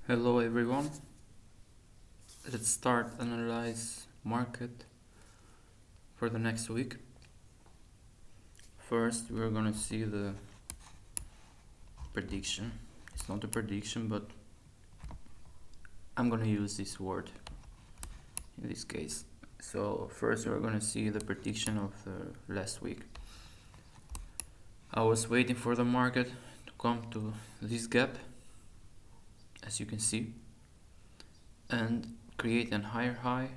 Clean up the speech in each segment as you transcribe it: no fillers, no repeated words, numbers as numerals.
Hello everyone. Let's start analyze market for the next week. First, we're gonna see the prediction. It's not a prediction, but I'm gonna use this word in this case. So first, we're gonna see the prediction of the last week. I was waiting for the market to come to this gap, as you can see, and create a higher high,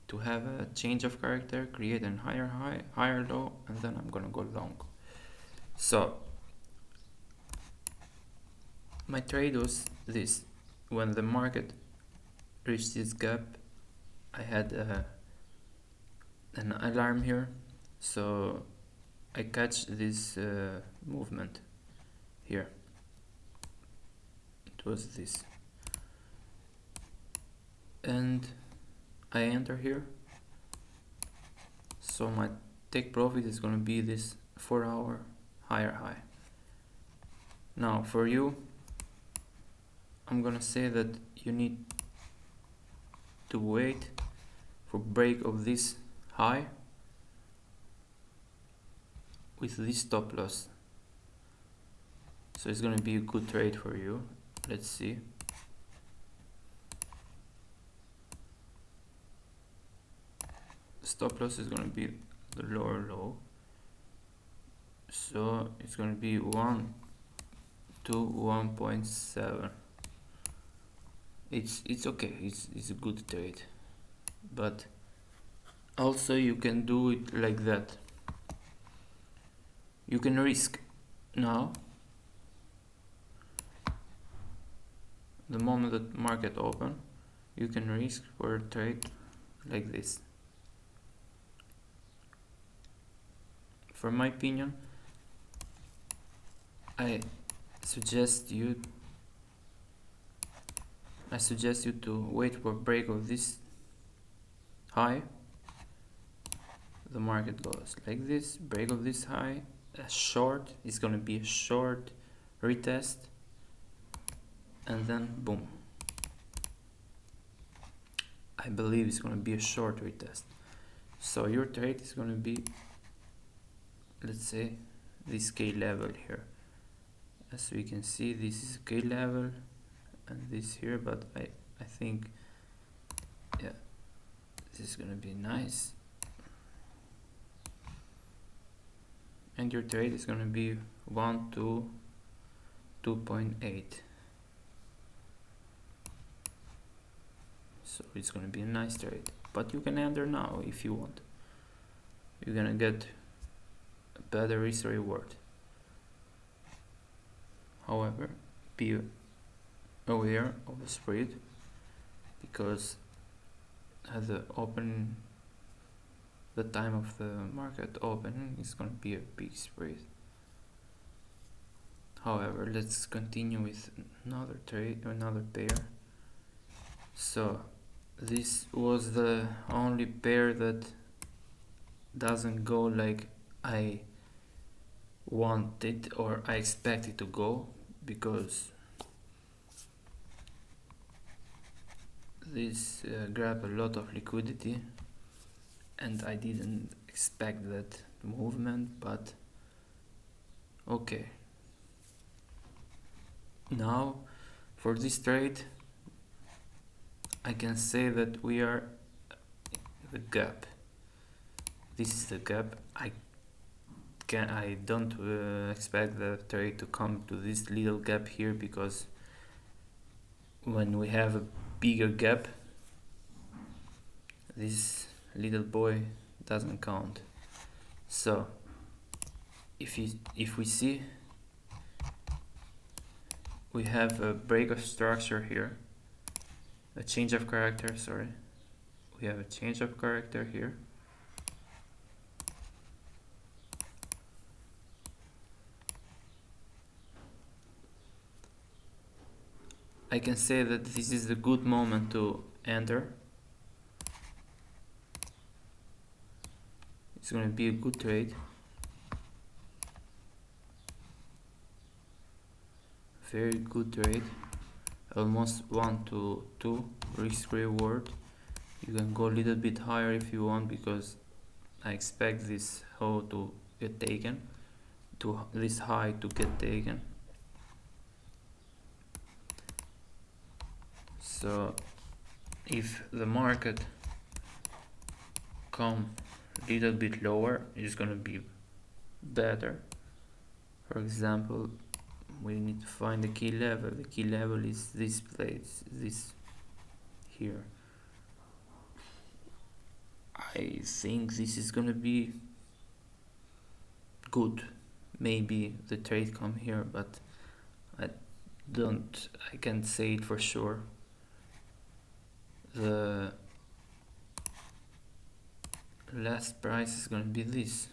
to have a change of character, create a higher high, higher low, and then I'm gonna go long. So my trade was this: when the market reached this gap, I had an alarm here, so I catch this movement here. It was this, and I enter here. So my take profit is gonna be this 4-hour higher high. Now for you, I'm gonna say that you need to wait for break of this high with this stop loss. So it's gonna be a good trade for you. Let's see. Stop loss is gonna be the lower low. So it's gonna be 1 to 1.7. It's okay, it's a good trade, but also you can do it like that. You can risk now, the moment that market open, you can risk for a trade like this. For my opinion, I suggest you to wait for break of this high. The market goes like this, break of this high, a short is gonna be a short retest, and then boom. I believe it's gonna be a short retest. So your trade is gonna be, let's say, this K level here. As we can see, this is K level and this here, but I think, yeah, this is gonna be nice, and your trade is gonna be 1 to 2.8. So it's gonna be a nice trade, but you can enter now if you want. You're gonna get a better risk reward. However, be aware of the spread, because at the time of the market opening is going to be a big spread. However, let's continue with another trade, another pair. So this was the only pair that doesn't go like I wanted or I expected to go, because this grabbed a lot of liquidity and I didn't expect that movement, but okay. Now for this trade, I can say that we are the gap. This is the gap. I don't expect the trade to come to this little gap here, because when we have a bigger gap, this little boy doesn't count. So if we see, we have a break of structure here, a change of character, sorry. We have a change of character here. I can say that this is a good moment to enter. It's going to be a good trade. Very good trade. almost 1 to 2 risk reward. You can go a little bit higher if you want, because I expect this hoe to get taken, to this high to get taken. So if the market come a little bit lower, it's gonna be better. For example, we need to find the key level. The key level is this place, this here. I think this is gonna be good. Maybe the trade come here, but I can't say it for sure. The last price is gonna be this.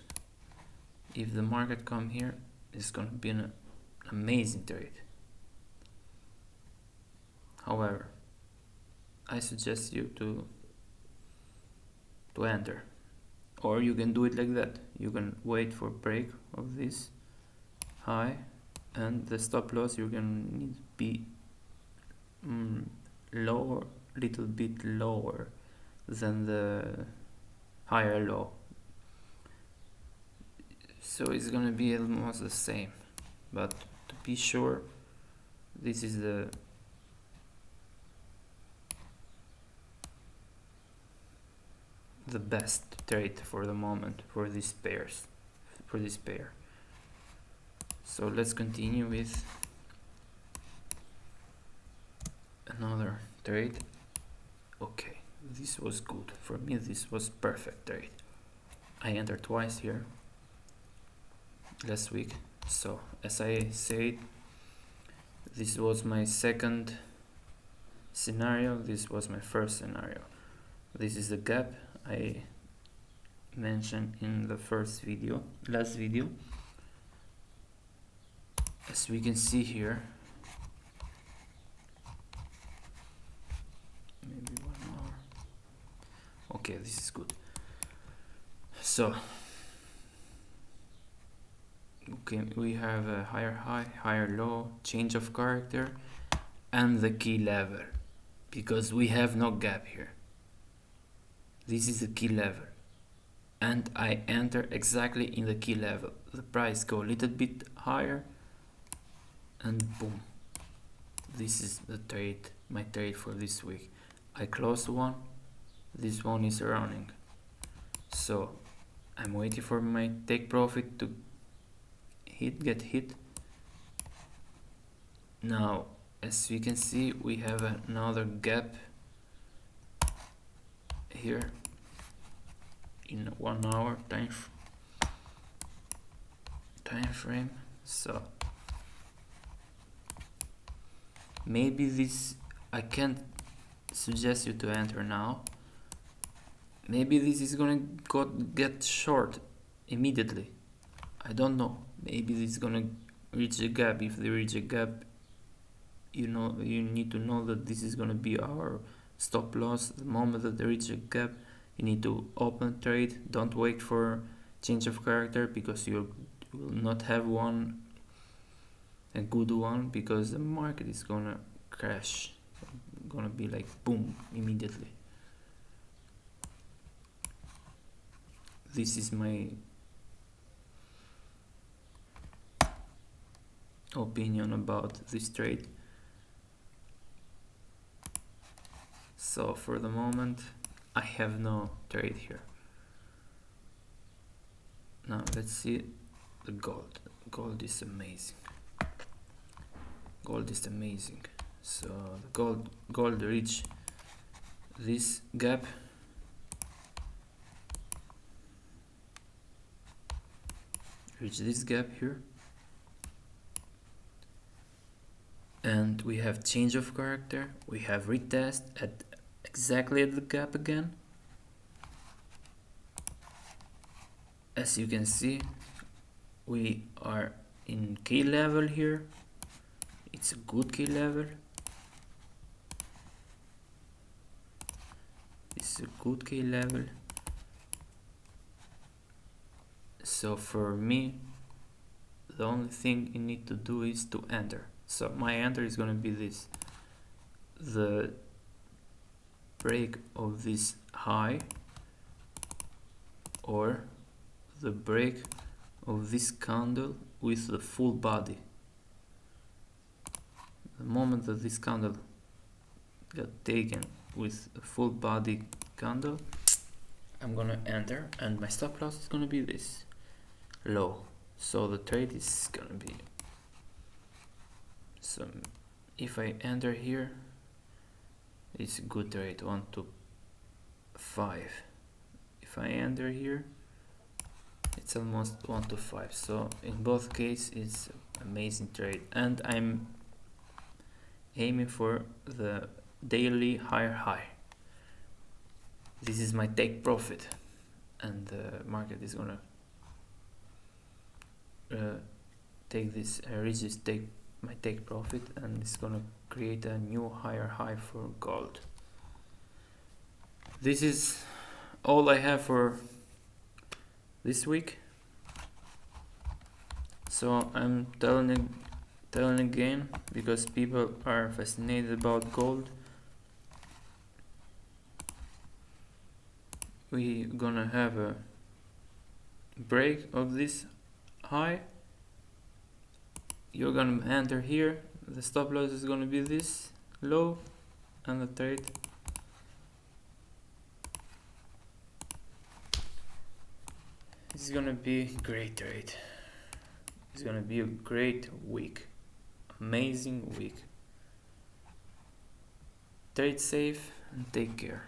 If the market come here, it's gonna be an amazing trade. However, I suggest you to enter, or you can do it like that. You can wait for break of this high, and the stop loss you can need to be lower, little bit lower than the higher low, so it's gonna be almost the same. But to be sure, this is the best trade for the moment for these pairs, for this pair. So let's continue with another trade. Okay, this was good for me. This was perfect trade. I entered twice here last week. So as I said, this was my second scenario, this was my first scenario. This is the gap I mentioned in the last video. As we can see here, maybe 1 more. Okay, this is good. So okay, we have a higher high, higher low, change of character, and the key level, because we have no gap here. This is the key level, and I enter exactly in the key level. The price go a little bit higher, and boom, this is the trade, my trade for this week. I closed one, this one is running, so I'm waiting for my take profit to get hit. Now as we can see, we have another gap here in 1 hour time frame. So maybe this, I can't suggest you to enter now. Maybe this is gonna get short immediately. I don't know. Maybe this is gonna reach a gap. If they reach a gap, you need to know that this is gonna be our stop loss. The moment that they reach a gap, you need to open trade. Don't wait for change of character, because you will not have a good one, because the market is gonna crash, gonna be like boom immediately. This is my opinion about this trade. So for the moment I have no trade here. Now let's see the gold. Gold is amazing. Gold is amazing. So the gold reach this gap, here, and we have change of character, we have retest exactly at the gap again. As you can see, we are in key level here. It's a good key level. It's a good key level. So for me, the only thing you need to do is to enter. So my enter is gonna be this. the break of this high or the break of this candle with the full body. The moment that this candle got taken with a full body candle, I'm gonna enter, and my stop loss is gonna be this low. So the trade is gonna be, so if I enter here, it's a good trade, 1 to 5. If I enter here, it's almost 1 to 5. So in both cases, it's amazing trade, and I'm aiming for the daily higher high. This is my take profit, and the market is gonna take this, reach this my take profit, and it's gonna create a new higher high for gold. This is all I have for this week. So I'm telling again, because people are fascinated about gold. We're gonna have a break of this high. You're gonna enter here, the stop loss is gonna be this low, and the trade is gonna be great trade. It's gonna be a great week, amazing week. Trade safe and take care.